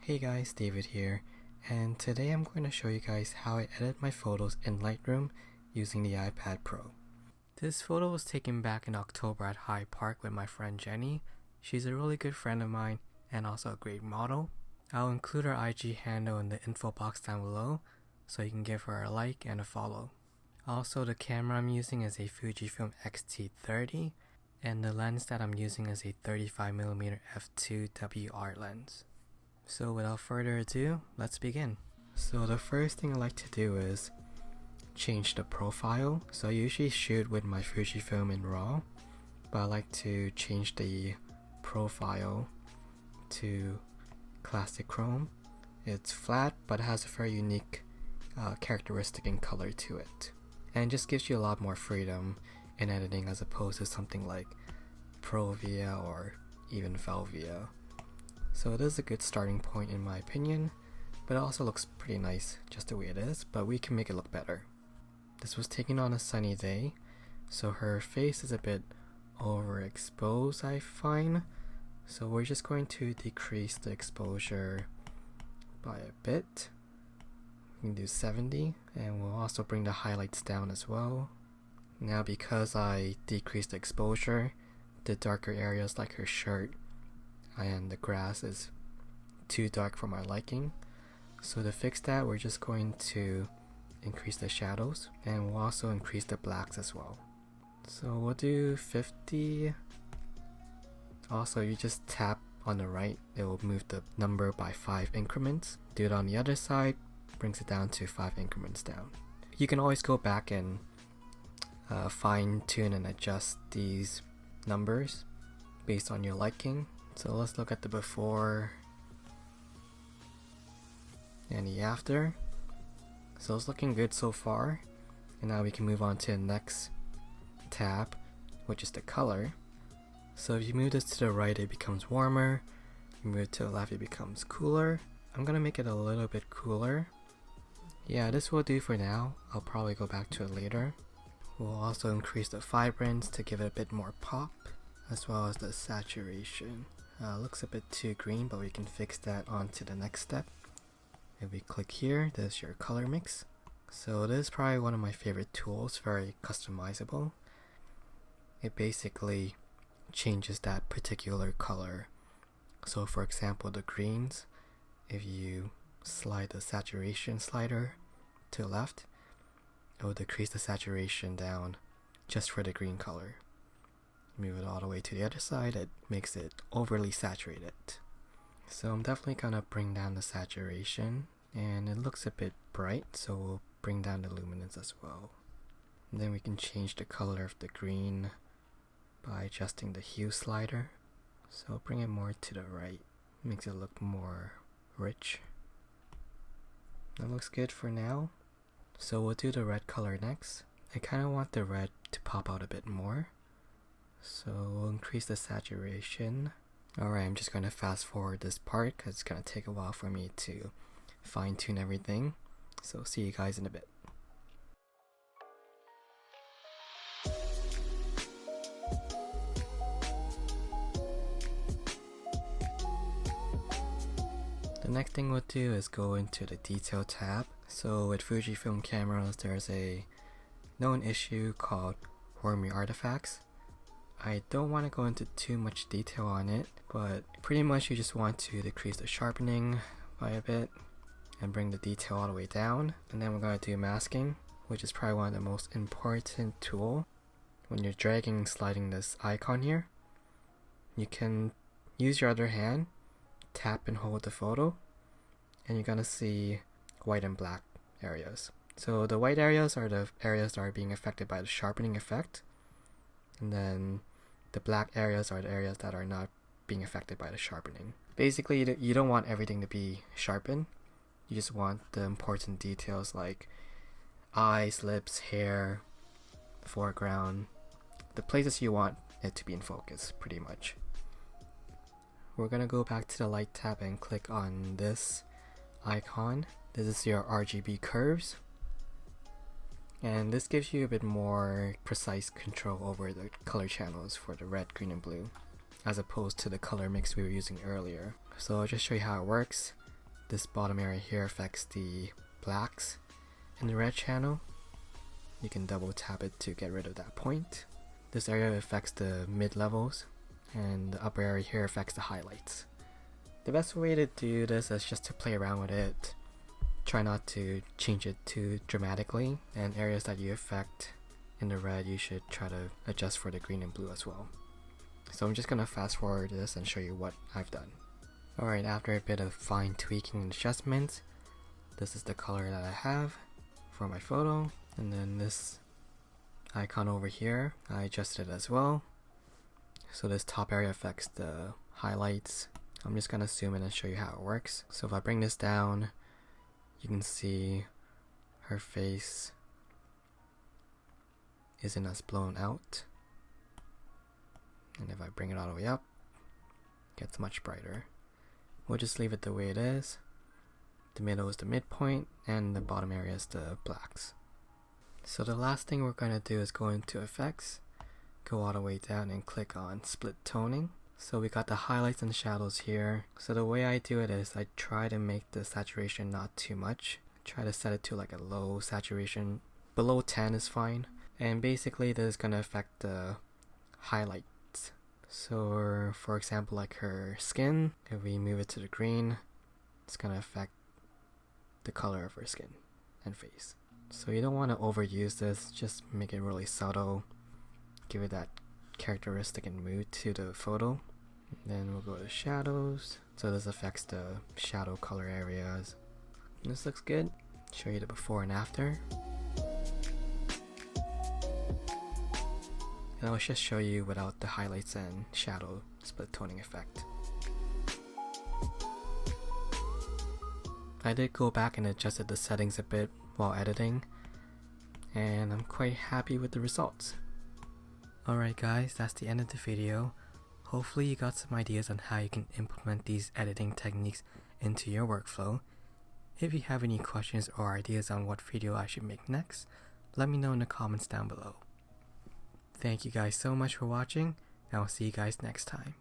Hey guys, David here, and today I'm going to show you guys how I edit my photos in Lightroom using the iPad Pro. This photo was taken back in October at Hyde Park with my friend Jenny. She's a really good friend of mine and also a great model. I'll include her IG handle in the info box down below so you can give her a like and a follow. Also, the camera I'm using is a Fujifilm XT-30 and the lens that I'm using is a 35mm f2 WR lens. So without further ado, let's begin. So the first thing I like to do is change the profile. So I usually shoot with my Fujifilm in RAW, but I like to change the profile to classic chrome. It's flat, but it has a very unique characteristic and color to it. And just gives you a lot more freedom in editing as opposed to something like Provia or even Velvia. So it is a good starting point in my opinion, but it also looks pretty nice just the way it is, but we can make it look better. This was taken on a sunny day, so her face is a bit overexposed I find, so we're just going to decrease the exposure by a bit. We can do 70, and we'll also bring the highlights down as well. Now because I decreased the exposure, the darker areas like her shirt and the grass is too dark for my liking. So to fix that, we're just going to increase the shadows, and we'll also increase the blacks as well. So we'll do 50. Also, you just tap on the right, it will move the number by 5 increments. Do it on the other side, brings it down to 5 increments down. You can always go back and fine tune and adjust these numbers based on your liking. So let's look at the before and the after. So it's looking good so far, and now we can move on to the next tab, which is the color. So if you move this to the right, it becomes warmer. You move it to the left, it becomes cooler. I'm gonna make it a little bit cooler. Yeah, this will do for now. I'll probably go back to it later. We'll also increase the vibrance to give it a bit more pop, as well as the saturation. Looks a bit too green, but we can fix that on to the next step. If we click here, there's your color mix. So this is probably one of my favorite tools, very customizable. It basically changes that particular color. So for example, the greens, if you slide the saturation slider to the left, it will decrease the saturation down just for the green color. Move it all the way to the other side, it makes it overly saturated. So I'm definitely gonna bring down the saturation, and it looks a bit bright, so we'll bring down the luminance as well. And then we can change the color of the green by adjusting the hue slider. So bring it more to the right, makes it look more rich. That looks good for now. So we'll do the red color next. I kinda want the red to pop out a bit more. So we'll increase the saturation. Alright, I'm just going to fast forward this part because it's going to take a while for me to fine tune everything. So see you guys in a bit. The next thing we'll do is go into the detail tab. So with Fujifilm cameras, there's a known issue called wormy artifacts. I don't want to go into too much detail on it, but pretty much you just want to decrease the sharpening by a bit and bring the detail all the way down. And then we're going to do masking, which is probably one of the most important tool. When you're dragging and sliding this icon here, you can use your other hand, tap and hold the photo, and you're going to see white and black areas. So the white areas are the areas that are being affected by the sharpening effect, and then the black areas are the areas that are not being affected by the sharpening. Basically, you don't want everything to be sharpened. You just want the important details like eyes, lips, hair, foreground, the places you want it to be in focus, pretty much. We're gonna go back to the light tab and click on this icon. This is your RGB Curves. And this gives you a bit more precise control over the color channels for the red, green, and blue, as opposed to the color mix we were using earlier. So I'll just show you how it works. this bottom area here affects the blacks in the red channel. You can double tap it to get rid of that point. This area affects the mid levels, and the upper area here affects the highlights. The best way to do this is just to play around with it. Try not to change it too dramatically, and areas that you affect in the red you should try to adjust for the green and blue as well. So I'm just gonna fast forward this and show you what I've done. Alright, after a bit of fine tweaking and adjustments, this is the color that I have for my photo, and then this icon over here I adjusted it as well. So this top area affects the highlights. I'm just gonna zoom in and show you how it works. So if I bring this down, you can see her face isn't as blown out, and if I bring it all the way up, it gets much brighter. We'll just leave it the way it is. The middle is the midpoint, and the bottom area is the blacks. So the last thing we're going to do is go into effects, go all the way down and click on split toning. So we got the highlights and shadows here. So the way I do it is I try to make the saturation not too much. Try to set it to like a low saturation. Below 10 is fine. And basically this is going to affect the highlights. So for example, like her skin, if we move it to the green, it's going to affect the color of her skin and face. So you don't want to overuse this, just make it really subtle. Give it that characteristic and mood to the photo. Then we'll go to shadows. So this affects the shadow color areas. This looks good. Show you the before and after. And I'll just show you without the highlights and shadow split toning effect. I did go back and adjusted the settings a bit while editing, and I'm quite happy with the results. Alright guys, that's the end of the video. Hopefully you got some ideas on how you can implement these editing techniques into your workflow. If you have any questions or ideas on what video I should make next, let me know in the comments down below. Thank you guys so much for watching, and I'll see you guys next time.